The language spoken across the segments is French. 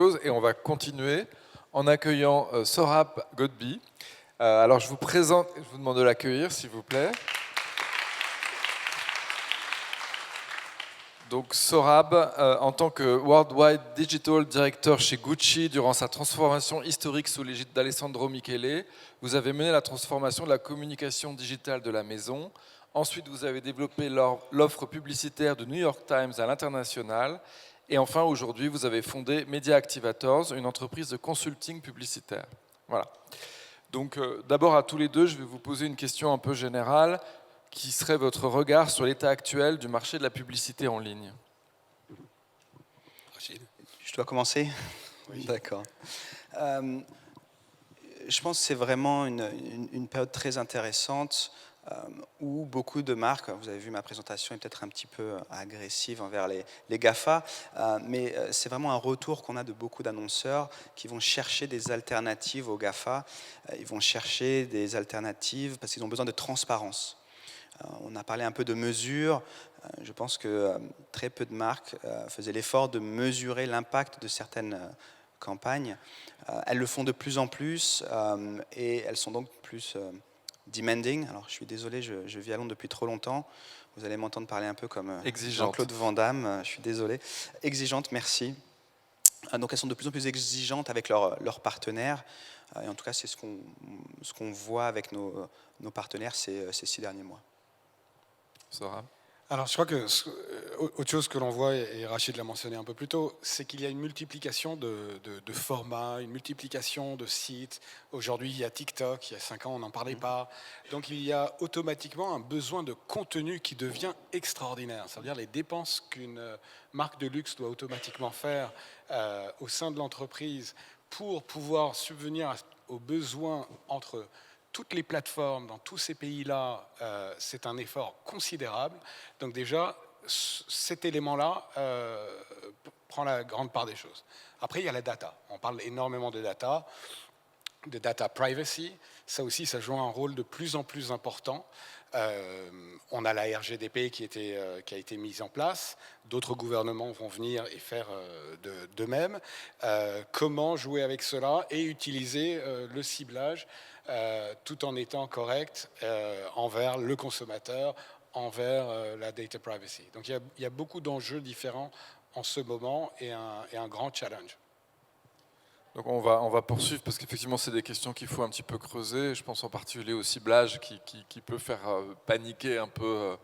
Et on va continuer en accueillant Sorab Godby. Alors je vous présente, je vous demande de l'accueillir s'il vous plaît. Donc Sorab, en tant que Worldwide Digital Director chez Gucci, durant sa transformation historique sous l'égide d'Alessandro Michele, vous avez mené la transformation de la communication digitale de la maison. Ensuite, vous avez développé l'offre publicitaire de New York Times à l'international. Et enfin, aujourd'hui, vous avez fondé Media Activators, une entreprise de consulting publicitaire. Voilà. Donc, d'abord à tous les deux, je vais vous poser une question un peu générale, qui serait votre regard sur l'état actuel du marché de la publicité en ligne. Je dois commencer ? Oui. D'accord. Je pense que c'est vraiment une période très intéressante où beaucoup de marques, vous avez vu ma présentation est peut-être un petit peu agressive envers les GAFA, mais c'est vraiment un retour qu'on a de beaucoup d'annonceurs qui vont chercher des alternatives aux GAFA. Ils vont chercher des alternatives parce qu'ils ont besoin de transparence. On a parlé un peu de mesures. Je pense que très peu de marques faisaient l'effort de mesurer l'impact de certaines campagnes. Elles le font de plus en plus et elles sont donc plus demanding. Alors je suis désolé, je vis à Londres depuis trop longtemps. Vous allez m'entendre parler un peu comme Jean-Claude Van Damme. Je suis désolé. Exigeante, merci. Donc elles sont de plus en plus exigeantes avec leurs partenaires. Et en tout cas, c'est ce qu'on voit avec nos partenaires ces 6 derniers mois. Sorab. Alors, je crois que autre chose que l'on voit, et Rachid l'a mentionné un peu plus tôt, c'est qu'il y a une multiplication de formats, une multiplication de sites. Aujourd'hui, il y a TikTok, il y a 5 ans, on n'en parlait pas. Donc, il y a automatiquement un besoin de contenu qui devient extraordinaire. C'est-à-dire les dépenses qu'une marque de luxe doit automatiquement faire au sein de l'entreprise pour pouvoir subvenir aux besoins entre toutes les plateformes dans tous ces pays-là, c'est un effort considérable. Donc déjà, cet élément-là prend la grande part des choses. Après, il y a la data. On parle énormément de data privacy. Ça aussi, ça joue un rôle de plus en plus important. On a la RGDP qui a été mise en place. D'autres gouvernements vont venir et faire de même. Comment jouer avec cela et utiliser le ciblage tout en étant correct envers le consommateur, envers la data privacy. Donc il y a beaucoup d'enjeux différents en ce moment et un grand challenge. Donc on va poursuivre parce qu'effectivement c'est des questions qu'il faut un petit peu creuser. Je pense en particulier au ciblage qui peut faire paniquer un peu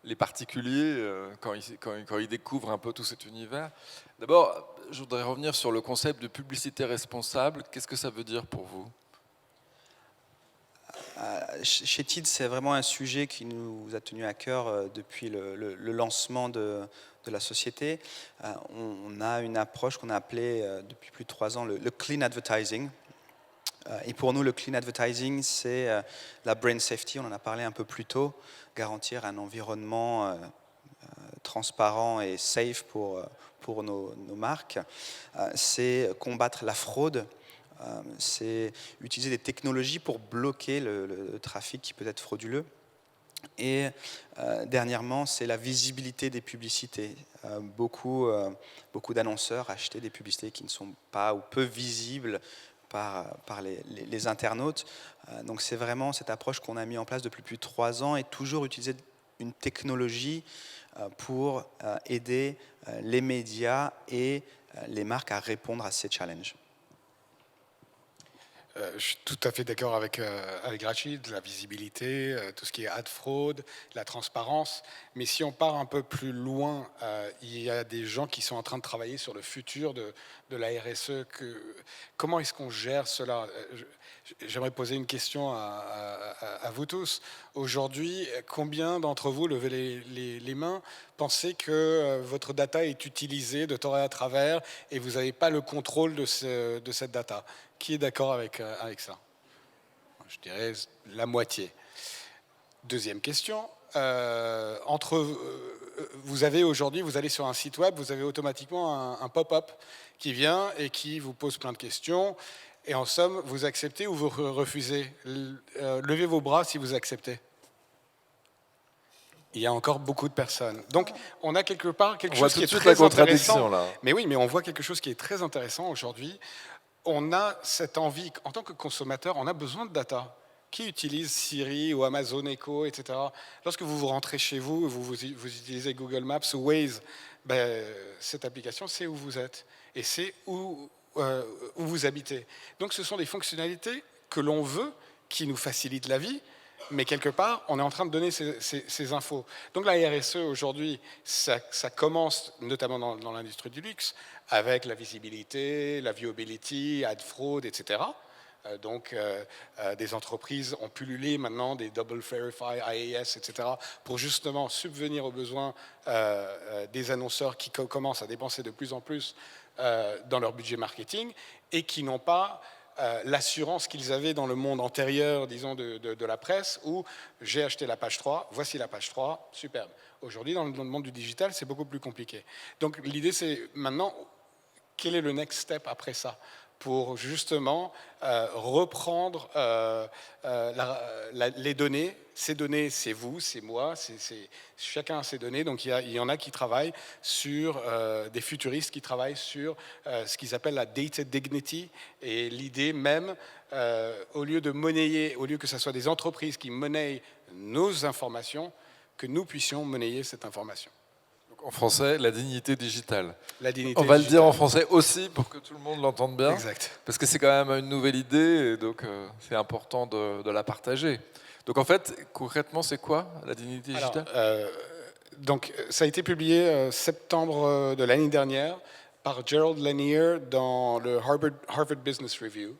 les particuliers quand ils découvrent un peu tout cet univers. D'abord, je voudrais revenir sur le concept de publicité responsable. Qu'est-ce que ça veut dire pour vous ? Chez TID, c'est vraiment un sujet qui nous a tenu à cœur depuis le lancement de la société. On a une approche qu'on a appelée depuis plus de 3 ans le clean advertising. Et pour nous, le clean advertising, c'est la brand safety, on en a parlé un peu plus tôt, garantir un environnement transparent et safe pour nos marques. C'est combattre la fraude. C'est utiliser des technologies pour bloquer le trafic qui peut être frauduleux. Et dernièrement, c'est la visibilité des publicités. Beaucoup d'annonceurs achetaient des publicités qui ne sont pas ou peu visibles par les internautes. Donc c'est vraiment cette approche qu'on a mis en place depuis plus de 3 ans et toujours utiliser une technologie pour aider les médias et les marques à répondre à ces challenges. Je suis tout à fait d'accord avec Rachid, la visibilité, tout ce qui est ad fraude, la transparence. Mais si on part un peu plus loin, il y a des gens qui sont en train de travailler sur le futur de la RSE. Comment est-ce qu'on gère cela ? J'aimerais poser une question à vous tous. Aujourd'hui, combien d'entre vous, levez les mains, pensez que votre data est utilisée de temps à travers et vous n'avez pas le contrôle de cette data ? Qui est d'accord avec ça ? Je dirais la moitié. Deuxième question. Vous avez aujourd'hui, vous allez sur un site web, vous avez automatiquement un pop-up qui vient et qui vous pose plein de questions. Et en somme, vous acceptez ou vous refusez ? Levez vos bras si vous acceptez. Il y a encore beaucoup de personnes. Donc, on a quelque part quelque On voit chose tout qui de est suite la très intéressant. contradiction là. Mais oui, mais on voit quelque chose qui est très intéressant aujourd'hui. On a cette envie, en tant que consommateur, on a besoin de data. Qui utilise Siri ou Amazon Echo, etc. Lorsque vous rentrez chez vous, vous utilisez Google Maps ou Waze, ben, cette application sait où vous êtes et c'est où vous habitez. Donc ce sont des fonctionnalités que l'on veut, qui nous facilitent la vie, mais quelque part, on est en train de donner ces infos. Donc la RSE, aujourd'hui, ça commence notamment dans l'industrie du luxe, avec la visibilité, la viewability, ad fraud, etc. Donc, des entreprises ont pullulé maintenant des Double Verify, IAS, etc., pour justement subvenir aux besoins des annonceurs qui commencent à dépenser de plus en plus dans leur budget marketing et qui n'ont pas l'assurance qu'ils avaient dans le monde antérieur, disons, de la presse, où j'ai acheté la page 3, voici la page 3, superbe. Aujourd'hui, dans le monde du digital, c'est beaucoup plus compliqué. Donc, l'idée, c'est maintenant, quel est le next step après ça pour justement reprendre les données. Ces données, c'est vous, c'est moi, chacun a ses données. Donc il y en a qui travaillent sur, des futuristes qui travaillent sur ce qu'ils appellent la data dignity. Et l'idée même, au lieu de monnayer, au lieu que ce soit des entreprises qui monnaient nos informations, que nous puissions monnayer cette information. En français, la dignité digitale. La dignité On va le digitale. dire en français aussi pour que tout le monde l'entende bien. Exact. Parce que c'est quand même une nouvelle idée et donc c'est important de la partager. Donc en fait, concrètement, c'est quoi la dignité digitale? Donc ça a été publié septembre de l'année dernière par Gerald Lanier dans le Harvard Business Review.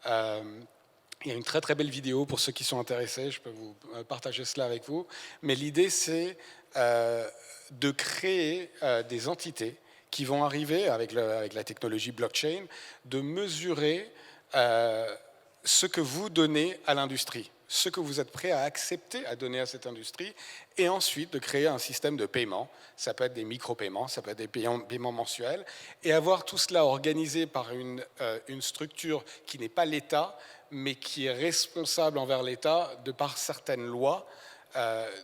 Il y a une très très belle vidéo pour ceux qui sont intéressés, je peux vous partager cela avec vous. Mais l'idée c'est de créer des entités qui vont arriver avec la technologie blockchain, de mesurer ce que vous donnez à l'industrie, ce que vous êtes prêt à accepter à donner à cette industrie, et ensuite de créer un système de paiement. Ça peut être des micro-paiements, ça peut être des paiements mensuels, et avoir tout cela organisé par une structure qui n'est pas l'État, mais qui est responsable envers l'État de par certaines lois.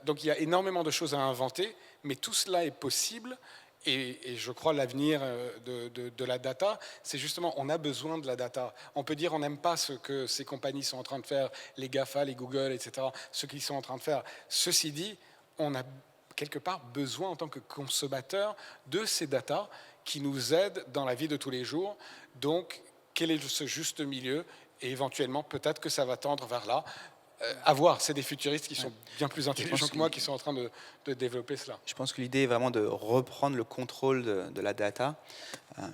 Donc il y a énormément de choses à inventer, mais tout cela est possible. Et je crois l'avenir de la data, c'est justement, on a besoin de la data. On peut dire on n'aime pas ce que ces compagnies sont en train de faire, les GAFA, les Google, etc., ce qu'ils sont en train de faire. Ceci dit, on a quelque part besoin en tant que consommateur de ces datas qui nous aident dans la vie de tous les jours. Donc, quel est ce juste milieu? Et éventuellement, peut-être que ça va tendre vers là. À voir, c'est des futuristes qui sont bien plus intelligents que moi qui sont en train de développer cela. Je pense que l'idée est vraiment de reprendre le contrôle de la data.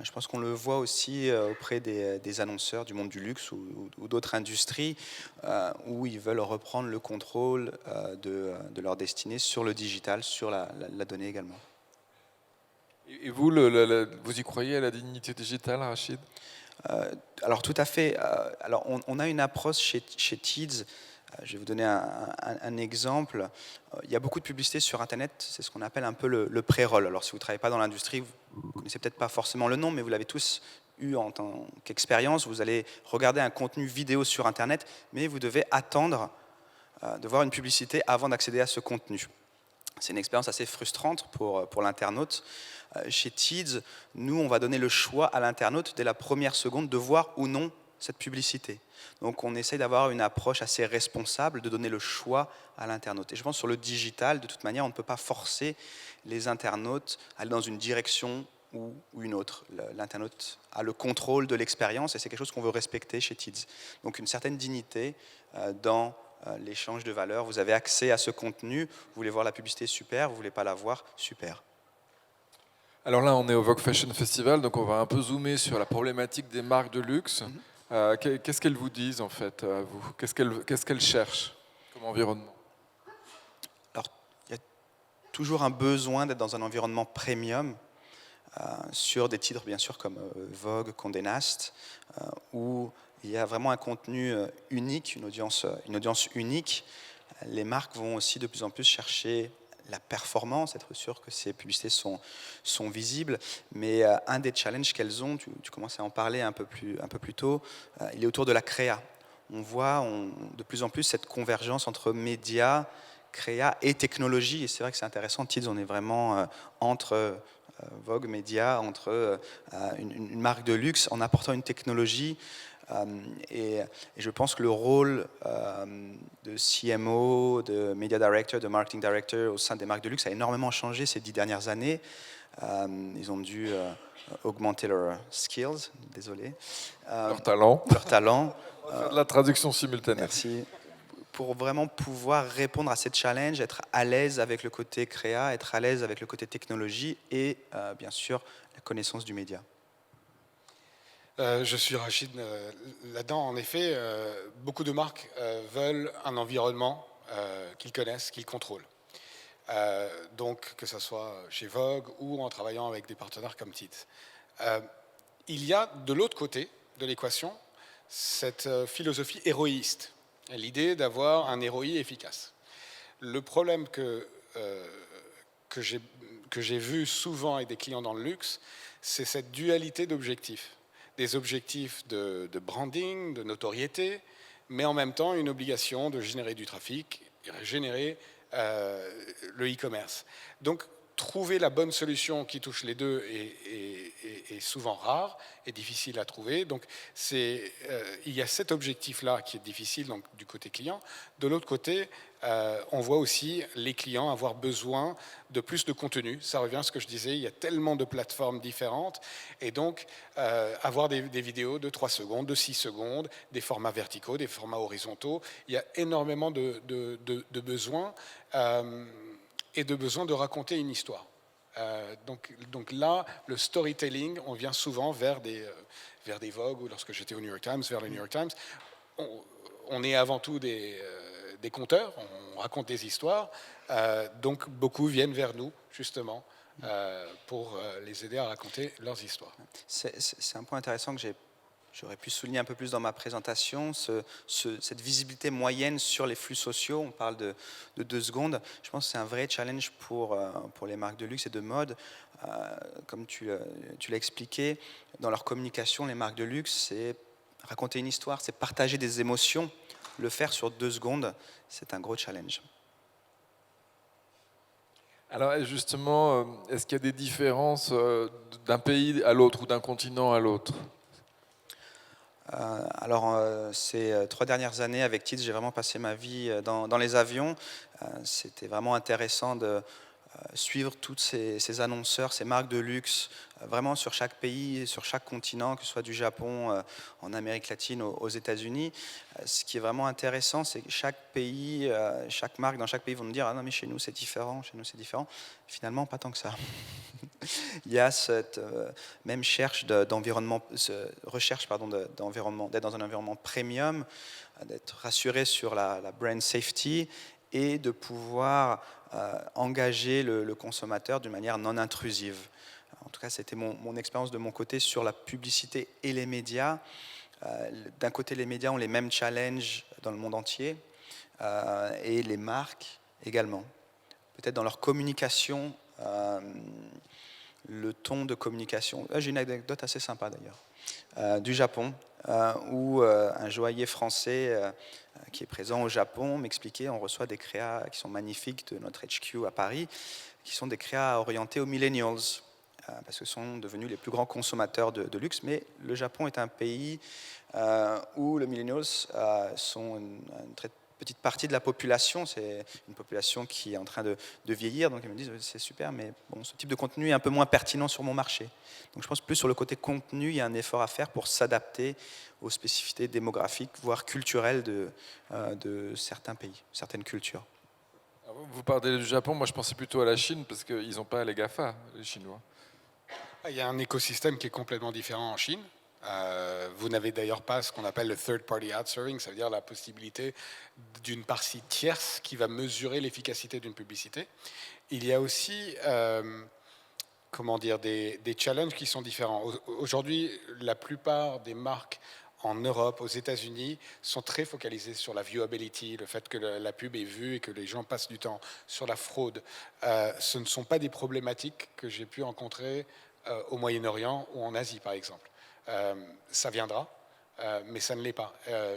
Je pense qu'on le voit aussi auprès des annonceurs du monde du luxe ou d'autres industries où ils veulent reprendre le contrôle de leur destinée sur le digital, sur la donnée également. Et vous, vous y croyez à la dignité digitale, Rachid? Alors tout à fait. Alors on a une approche chez TIDS. Je vais vous donner un exemple. Il y a beaucoup de publicités sur Internet, c'est ce qu'on appelle un peu le pré-roll. Alors si vous ne travaillez pas dans l'industrie, vous ne connaissez peut-être pas forcément le nom, mais vous l'avez tous eu en tant qu'expérience. Vous allez regarder un contenu vidéo sur Internet, mais vous devez attendre de voir une publicité avant d'accéder à ce contenu. C'est une expérience assez frustrante pour l'internaute. Chez TIDS, nous, on va donner le choix à l'internaute dès la première seconde de voir ou non cette publicité. Donc on essaie d'avoir une approche assez responsable, de donner le choix à l'internaute. Et je pense que sur le digital, de toute manière, on ne peut pas forcer les internautes à aller dans une direction ou une autre. L'internaute a le contrôle de l'expérience et c'est quelque chose qu'on veut respecter chez TIDS. Donc une certaine dignité dans l'échange de valeurs. Vous avez accès à ce contenu, vous voulez voir la publicité, super, vous ne voulez pas la voir, super. Alors là, on est au Vogue Fashion Festival, donc on va un peu zoomer sur la problématique des marques de luxe. Qu'est-ce qu'elles vous disent en fait, à vous? Qu'est-ce qu'elles cherchent comme environnement? Alors, il y a toujours un besoin d'être dans un environnement premium, sur des titres bien sûr comme Vogue, Condé Nast, où il y a vraiment un contenu unique, une audience unique. Les marques vont aussi de plus en plus chercher la performance, être sûr que ces publicités sont visibles. Mais un des challenges qu'elles ont, tu commençais à en parler un peu plus tôt, il est autour de la créa. On voit de plus en plus cette convergence entre médias créa et technologie. Et c'est vrai que c'est intéressant, Tids, on est vraiment entre Vogue Media, entre une marque de luxe, en apportant une technologie. Et je pense que le rôle de CMO, de Media Director, de Marketing Director au sein des marques de luxe a énormément changé ces 10 dernières années. Ils ont dû augmenter leurs skills, désolé. Leur talent. Leur talent. On va faire de la traduction simultanée. Merci. Pour vraiment pouvoir répondre à ces challenges, être à l'aise avec le côté créa, être à l'aise avec le côté technologie et bien sûr la connaissance du média. Je suis Rachid là-dedans. En effet, beaucoup de marques veulent un environnement qu'ils connaissent, qu'ils contrôlent. Donc, que ce soit chez Vogue ou en travaillant avec des partenaires comme Tids. Il y a de l'autre côté de l'équation cette philosophie héroïste, l'idée d'avoir un ROI efficace. Le problème que j'ai vu souvent avec des clients dans le luxe, c'est cette dualité d'objectifs. Des objectifs de branding, de notoriété, mais en même temps une obligation de générer du trafic, générer le e-commerce. Donc, trouver la bonne solution qui touche les deux est souvent rare et difficile à trouver. Donc, il y a cet objectif-là qui est difficile donc, du côté client. De l'autre côté, on voit aussi les clients avoir besoin de plus de contenu. Ça revient à ce que je disais, il y a tellement de plateformes différentes. Et donc, avoir des vidéos de 3 secondes, de 6 secondes, des formats verticaux, des formats horizontaux. Il y a énormément de besoins. Et de besoin de raconter une histoire. Donc là, le storytelling, on vient souvent vers des Vogue, ou lorsque j'étais au New York Times, vers le New York Times. On est avant tout des conteurs, on raconte des histoires, donc beaucoup viennent vers nous, justement, pour les aider à raconter leurs histoires. C'est un point intéressant que j'aurais pu souligner un peu plus dans ma présentation, cette visibilité moyenne sur les flux sociaux. On parle de 2 secondes. Je pense que c'est un vrai challenge pour les marques de luxe et de mode. Comme tu l'as expliqué, dans leur communication, les marques de luxe, c'est raconter une histoire, c'est partager des émotions. Le faire sur 2 secondes, c'est un gros challenge. Alors justement, est-ce qu'il y a des différences d'un pays à l'autre ou d'un continent à l'autre ? Alors, ces 3 dernières années avec Tids, j'ai vraiment passé ma vie dans les avions. C'était vraiment intéressant de suivre tous ces annonceurs, ces marques de luxe, vraiment sur chaque pays, sur chaque continent, que ce soit du Japon, en Amérique latine, aux États-Unis. Ce qui est vraiment intéressant, c'est que chaque pays, chaque marque dans chaque pays vont nous dire « Ah non, mais chez nous c'est différent, chez nous c'est différent ». Finalement, pas tant que ça. Il y a cette même recherche d'environnement, d'être dans un environnement premium, d'être rassuré sur la brand safety et de pouvoir engager le consommateur d'une manière non intrusive. En tout cas, c'était mon expérience de mon côté sur la publicité et les médias. D'un côté, les médias ont les mêmes challenges dans le monde entier et les marques également. Peut-être dans leur communication, le ton de communication. J'ai une anecdote assez sympa d'ailleurs, du Japon, où un joaillier français qui est présent au Japon m'expliquait, on reçoit des créas qui sont magnifiques de notre HQ à Paris, qui sont des créas orientés aux millennials, parce que ce sont devenus les plus grands consommateurs de luxe, mais le Japon est un pays où les millennials sont une très petite partie de la population, c'est une population qui est en train de vieillir, donc ils me disent c'est super, mais bon, ce type de contenu est un peu moins pertinent sur mon marché. Donc je pense plus sur le côté contenu, il y a un effort à faire pour s'adapter aux spécificités démographiques, voire culturelles de certains pays, certaines cultures. Vous parlez du Japon, moi je pensais plutôt à la Chine, parce qu'ils n'ont pas les GAFA, les Chinois. Il y a un écosystème qui est complètement différent en Chine. Vous n'avez d'ailleurs pas ce qu'on appelle le third-party ad serving, ça veut dire la possibilité d'une partie tierce qui va mesurer l'efficacité d'une publicité. Il y a aussi des challenges qui sont différents. Aujourd'hui, la plupart des marques en Europe, aux États-Unis, sont très focalisées sur la viewability, le fait que la pub est vue et que les gens passent du temps sur la fraude. Ce ne sont pas des problématiques que j'ai pu rencontrer au Moyen-Orient ou en Asie, par exemple. Ça viendra. mais ça ne l'est pas.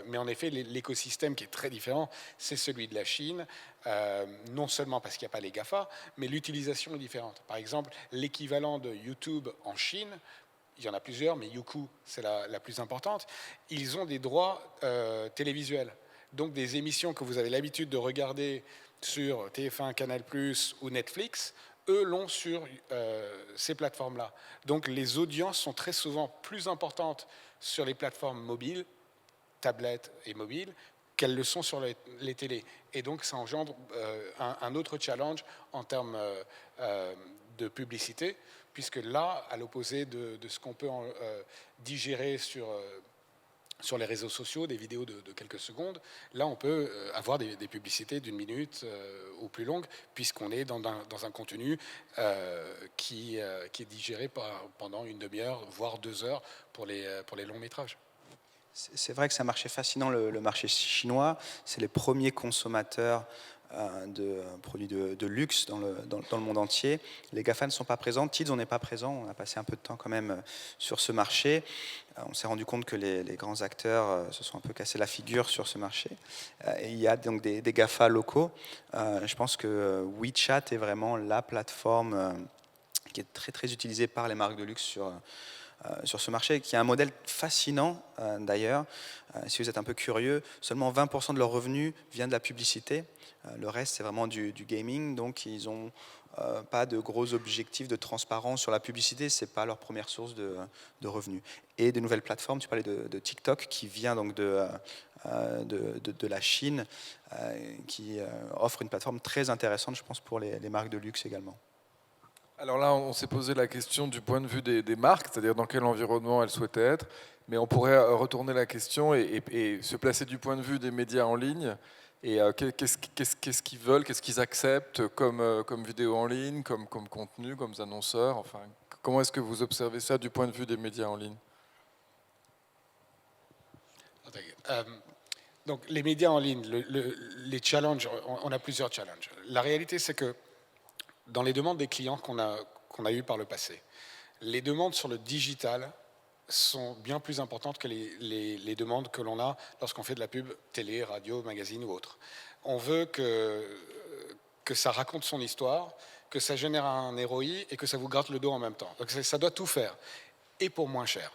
Mais en effet, l'écosystème qui est très différent, c'est celui de la Chine, non seulement parce qu'il n'y a pas les GAFA, mais l'utilisation est différente. Par exemple, l'équivalent de YouTube en Chine, il y en a plusieurs, mais Youku, c'est la plus importante, ils ont des droits télévisuels. Donc des émissions que vous avez l'habitude de regarder sur TF1, Canal+, ou Netflix, eux l'ont sur ces plateformes-là. Donc les audiences sont très souvent plus importantes sur les plateformes mobiles, tablettes et mobiles, qu'elles le sont sur les télés. Et donc ça engendre un autre challenge en termes de publicité, puisque là, à l'opposé de ce qu'on peut digérer sur les réseaux sociaux, des vidéos de quelques secondes, là on peut avoir des publicités d'une minute ou plus longues, puisqu'on est dans un contenu qui est digéré pendant une demi-heure, voire 2 heures pour les longs métrages. C'est vrai que c'est un marché fascinant, le marché chinois. C'est les premiers consommateurs de produits de luxe dans le monde entier. Les GAFA ne sont pas présents. Tids, on n'est pas présent. On a passé un peu de temps quand même sur ce marché. On s'est rendu compte que les grands acteurs se sont un peu cassés la figure sur ce marché. Et il y a donc des GAFA locaux. Je pense que WeChat est vraiment la plateforme qui est très, très utilisée par les marques de luxe sur ce marché, qui a un modèle fascinant d'ailleurs. Si vous êtes un peu curieux, seulement 20% de leurs revenus viennent de la publicité. Le reste, c'est vraiment du gaming. Donc, ils n'ont pas de gros objectifs de transparence sur la publicité. Ce n'est pas leur première source de revenus. Et de nouvelles plateformes, tu parlais de TikTok, qui vient donc de la Chine, qui offre une plateforme très intéressante, je pense, pour les marques de luxe également. Alors là, on s'est posé la question du point de vue des marques, c'est-à-dire dans quel environnement elles souhaitaient être, mais on pourrait retourner la question et se placer du point de vue des médias en ligne. Et qu'est-ce qu'ils veulent, qu'est-ce qu'ils acceptent comme vidéo en ligne, comme contenu, comme annonceurs. Enfin, comment est-ce que vous observez ça du point de vue des médias en ligne? Donc les médias en ligne, les challenges, on a plusieurs challenges. La réalité, c'est que dans les demandes des clients qu'on a eues par le passé, les demandes sur le digital sont bien plus importantes que les demandes que l'on a lorsqu'on fait de la pub télé, radio, magazine ou autre. On veut que ça raconte son histoire, que ça génère un ROI et que ça vous gratte le dos en même temps. Donc ça doit tout faire, et pour moins cher.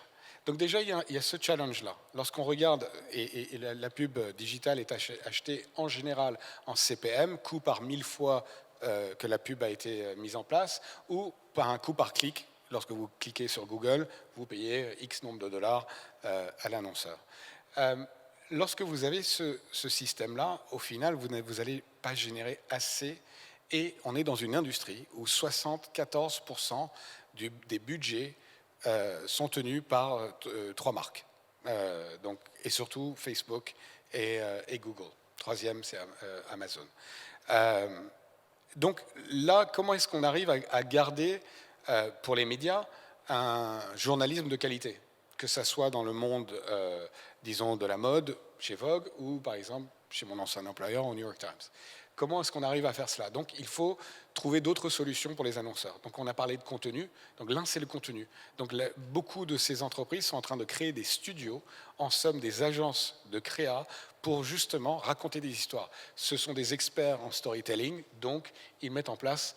Donc déjà, il y a ce challenge-là. Lorsqu'on regarde, et la pub digitale est achetée en général en CPM, coût par 1000 fois que la pub a été mise en place, ou par un coût par clic. Lorsque vous cliquez sur Google, vous payez X nombre de dollars à l'annonceur. Lorsque vous avez ce système-là, au final, vous n'allez pas générer assez. Et on est dans une industrie où 74% des budgets sont tenus par 3 marques. Et surtout Facebook et Google. Troisième, c'est Amazon. Donc là, comment est-ce qu'on arrive à garder, pour les médias, un journalisme de qualité, que ça soit dans le monde, disons, de la mode, chez Vogue, ou par exemple chez mon ancien employeur au New York Times. Comment est-ce qu'on arrive à faire cela? Donc il faut trouver d'autres solutions pour les annonceurs. Donc on a parlé de contenu. Donc l'un, c'est le contenu. Donc beaucoup de ces entreprises sont en train de créer des studios, en somme des agences de créa, pour justement raconter des histoires. Ce sont des experts en storytelling, donc ils mettent en place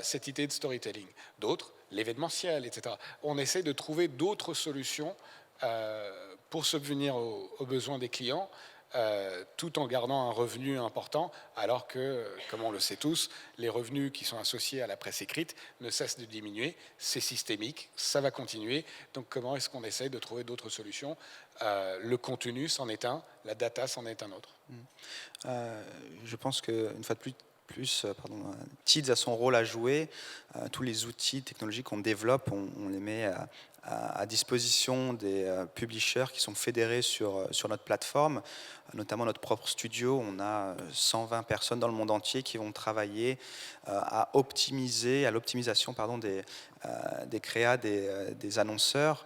cette idée de storytelling. D'autres, l'événementiel, etc. On essaie de trouver d'autres solutions pour subvenir aux besoins des clients, tout en gardant un revenu important, alors que, comme on le sait tous, les revenus qui sont associés à la presse écrite ne cessent de diminuer. C'est systémique, ça va continuer. Donc comment est-ce qu'on essaie de trouver d'autres solutions? Le contenu, c'en est un, la data, c'en est un autre. Je pense qu'une fois de plus, Tids a son rôle à jouer. Tous les outils technologiques qu'on développe, on les met à disposition des publishers qui sont fédérés sur notre plateforme, notamment notre propre studio. On a 120 personnes dans le monde entier qui vont travailler à l'optimisation des créas des annonceurs.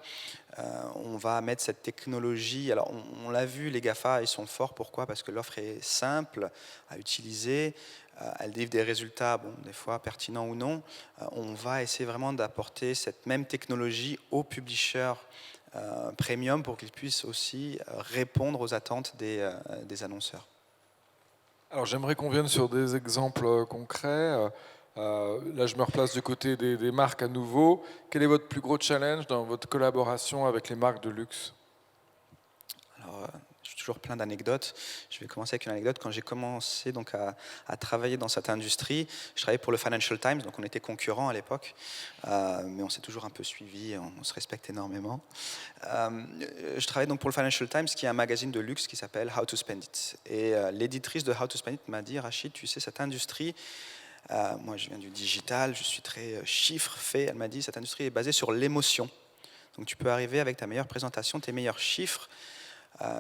On va mettre cette technologie. Alors, on l'a vu, les GAFA, ils sont forts. Pourquoi? Parce que l'offre est simple à utiliser. Elle délivre des résultats, des fois pertinents ou non. On va essayer vraiment d'apporter cette même technologie aux publishers premium pour qu'ils puissent aussi répondre aux attentes des annonceurs. Alors j'aimerais qu'on vienne sur des exemples concrets. Là, je me replace du côté des marques à nouveau. Quel est votre plus gros challenge dans votre collaboration avec les marques de luxe? Alors, j'ai toujours plein d'anecdotes. Je vais commencer avec une anecdote. Quand j'ai commencé donc à travailler dans cette industrie, je travaillais pour le Financial Times, donc on était concurrents à l'époque, mais on s'est toujours un peu suivis, on se respecte énormément. Je travaillais donc pour le Financial Times, qui est un magazine de luxe qui s'appelle How to Spend It. Et l'éditrice de How to Spend It m'a dit, Rachid, tu sais, cette industrie, moi je viens du digital, je suis très chiffre fait, elle m'a dit, cette industrie est basée sur l'émotion. Donc tu peux arriver avec ta meilleure présentation, tes meilleurs chiffres,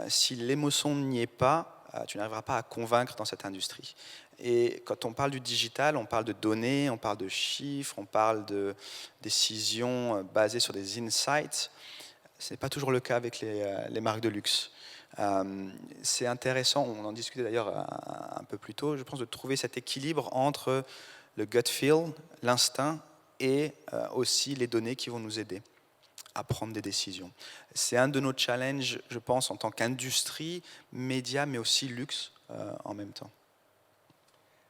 si l'émotion n'y est pas, tu n'arriveras pas à convaincre dans cette industrie. Et quand on parle du digital, on parle de données, on parle de chiffres, on parle de décisions basées sur des insights. Ce n'est pas toujours le cas avec les marques de luxe. C'est intéressant, on en discutait d'ailleurs un peu plus tôt, je pense, de trouver cet équilibre entre le gut feel, l'instinct, et aussi les données qui vont nous aider à prendre des décisions. C'est un de nos challenges, je pense, en tant qu'industrie, média, mais aussi luxe en même temps.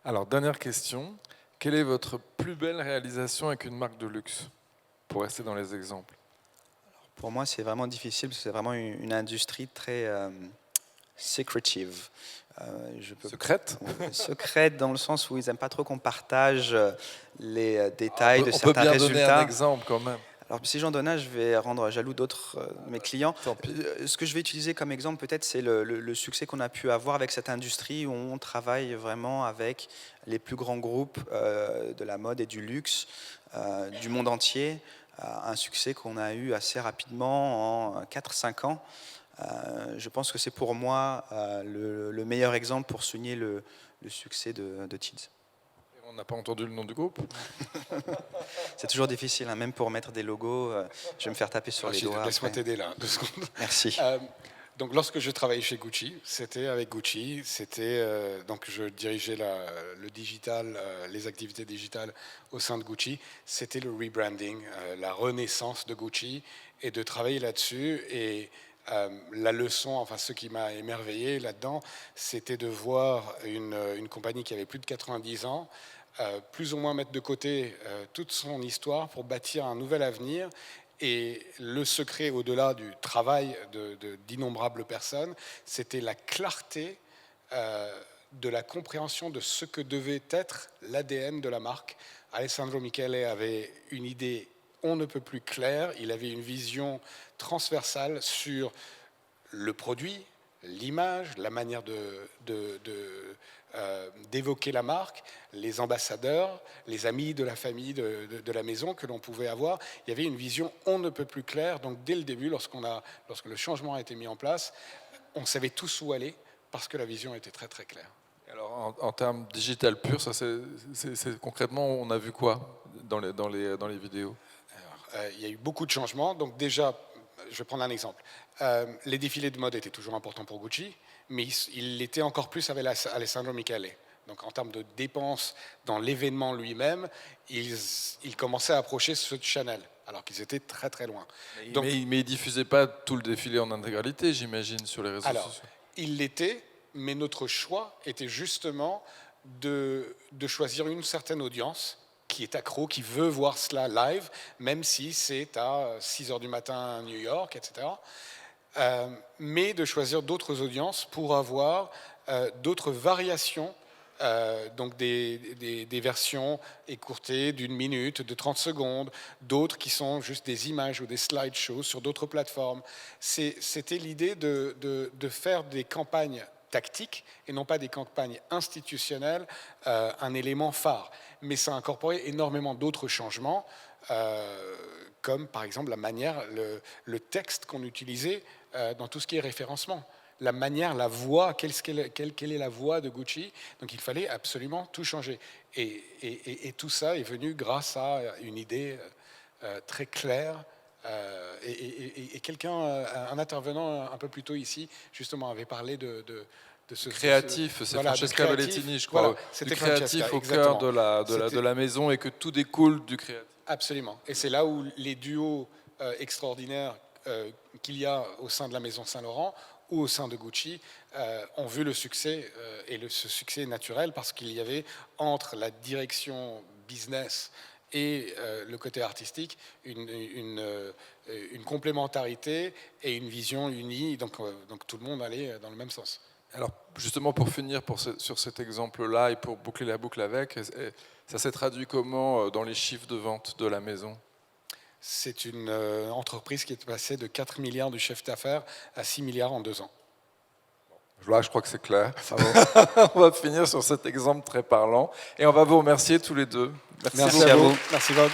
Alors, dernière question. Quelle est votre plus belle réalisation avec une marque de luxe? Pour rester dans les exemples. Pour moi, c'est vraiment difficile, parce que c'est vraiment une industrie très secretive. Secrète? Secrète dans le sens où ils n'aiment pas trop qu'on partage les détails de certains résultats. On peut bien résultats. donner un exemple quand même. Alors, si j'en donne un, je vais rendre jaloux d'autres de mes clients. Tant pis. Ce que je vais utiliser comme exemple, peut-être, c'est le succès qu'on a pu avoir avec cette industrie où on travaille vraiment avec les plus grands groupes de la mode et du luxe du monde entier. Un succès qu'on a eu assez rapidement en 4-5 ans. Je pense que c'est pour moi le meilleur exemple pour souligner le succès de Tids. On n'a pas entendu le nom du groupe? C'est toujours difficile, hein, même pour mettre des logos, je vais me faire taper sur les doigts. Laisse-moi t'aider là, 2 secondes. Merci. Donc, lorsque je travaillais chez Gucci, c'était avec Gucci. Donc, je dirigeais le digital, les activités digitales au sein de Gucci. C'était le rebranding, la renaissance de Gucci, et de travailler là-dessus. Et la leçon, enfin ce qui m'a émerveillé là-dedans, c'était de voir une compagnie qui avait plus de 90 ans, plus ou moins mettre de côté toute son histoire pour bâtir un nouvel avenir. Et le secret, au-delà du travail d'innombrables personnes, c'était la clarté de la compréhension de ce que devait être l'ADN de la marque. Alessandro Michele avait une idée on ne peut plus claire, il avait une vision transversale sur le produit, l'image, la manière d'évoquer la marque, les ambassadeurs, les amis de la famille, de la maison que l'on pouvait avoir. Il y avait une vision on ne peut plus claire. Donc dès le début, lorsque le changement a été mis en place, on savait tous où aller parce que la vision était très très claire. Alors en termes digital pur, ça c'est concrètement, on a vu quoi dans les vidéos? Alors, il y a eu beaucoup de changements. Donc déjà, je vais prendre un exemple. Les défilés de mode étaient toujours importants pour Gucci, mais il l'était encore plus avec Alessandro Michele. Donc en termes de dépenses dans l'événement lui-même, ils commençaient à approcher ceux de Chanel, alors qu'ils étaient très très loin. Mais ils ne diffusaient pas tout le défilé en intégralité, j'imagine, sur les réseaux sociaux. Ils l'étaient, mais notre choix était justement de choisir une certaine audience qui est accro, qui veut voir cela live, même si c'est à 6 h du matin à New York, etc. Mais de choisir d'autres audiences pour avoir d'autres variations, donc des versions écourtées d'1 minute, de 30 secondes, d'autres qui sont juste des images ou des slideshows sur d'autres plateformes. C'était l'idée de faire des campagnes tactiques et non pas des campagnes institutionnelles, un élément phare. Mais ça a incorporé énormément d'autres changements, comme par exemple la manière, le texte qu'on utilisait dans tout ce qui est référencement. La manière, la voix, quelle est la voix de Gucci. Donc il fallait absolument tout changer. Et tout ça est venu grâce à une idée très claire. Et un intervenant un peu plus tôt ici, justement, avait parlé de ce créatif, c'est Francesca Bellettini, je crois, voilà, du créatif au cœur de la maison et que tout découle du créatif. Absolument. Et c'est là où les duos extraordinaires qu'il y a au sein de la maison Saint-Laurent ou au sein de Gucci ont vu le succès, et ce succès est naturel parce qu'il y avait entre la direction business et le côté artistique une complémentarité et une vision unie, donc tout le monde allait dans le même sens. Alors justement pour finir sur cet exemple-là et pour boucler la boucle avec, ça s'est traduit comment dans les chiffres de vente de la maison? C'est une entreprise qui est passée de 4 milliards du chiffre d'affaires à 6 milliards en 2 ans. Là, je crois que c'est clair. On va finir sur cet exemple très parlant. Et on va vous remercier tous les deux. Merci à vous. Merci Bob.